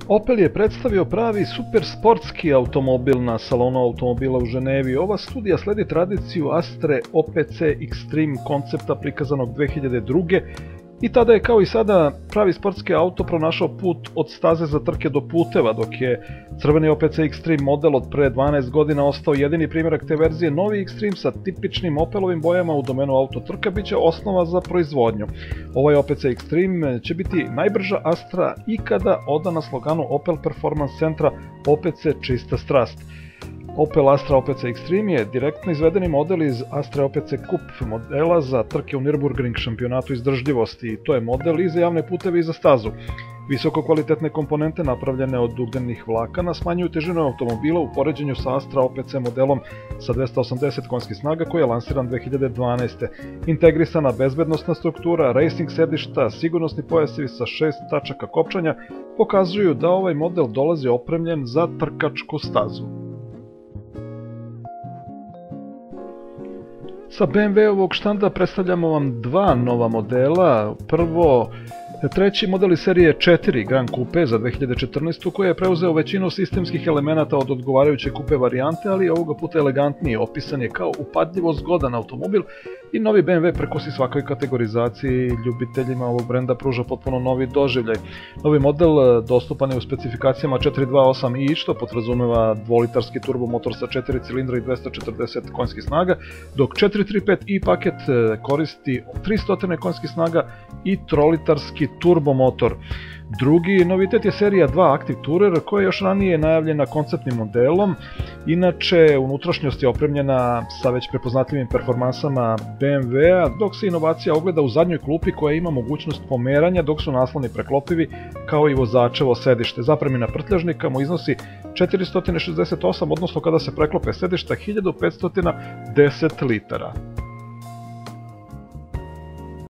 Opel je predstavio pravi supersportski automobil na salonu automobila u Ženevi. Ova studija sledi tradiciju Astre OPC Extreme koncepta prikazanog 2002. I tada je kao i sada pravi sportski auto pronašao put od staze za trke do puteva, dok je crveni OPC Extreme model od pre 12 godina ostao jedini primjerak te verzije. Novi Extreme sa tipičnim Opelovim bojama u domenu autotrka biće osnova za proizvodnju. Ovaj OPC Extreme će biti najbrža Astra ikada odana sloganu Opel Performance Centra OPC čista strast. Opel Astra OPC Extreme je direktno izvedeni model iz Astra OPC Coupe modela za trke u Nürburgring šampionatu izdržljivosti i to je model i za javne puteve i za stazu. Visoko kvalitetne komponente napravljene od ugljenih vlakana smanjuju težinu automobila u poređenju sa Astra OPC modelom sa 280 konjskih snaga koji je lansiran 2012. Integrisana bezbednostna struktura, racing sedišta, sigurnosni pojasevi sa 6 tačaka kopčanja pokazuju da ovaj model dolazi opremljen za trkačku stazu. Sa BMW-ovog štanda predstavljamo vam dva nova modela. Prvo, treći model iz serije 4 Grand Coupe za 2014. koji je preuzeo većinu sistemskih elemenata od odgovarajuće kupe varijante, ali ovoga puta elegantniji. Opisan je kao upadljivo zgodan automobil i novi BMW prkosi svakoj kategorizaciji. Ljubiteljima ovog brenda pruža potpuno novi doživljaj. Novi model dostupan je u specifikacijama 428i, što podrazumeva dvolitarski turbomotor sa 4 cilindra i 240 konjskih snaga, dok 435i paket koristi 300 konjskih snaga i trolitarski turbomotor. Drugi novitet je serija 2 Active Tourer koja je još ranije najavljena konceptnim modelom. Inače, unutrašnjost je opremljena sa već prepoznatljivim performansama BMW-a, dok se inovacija ogleda u zadnjoj klupi koja ima mogućnost pomeranja dok su nasloni preklopivi kao i vozačevo sedište. Zapremina prtljažnika mu iznosi 468, odnosno kada se preklope sedišta 1510 litara.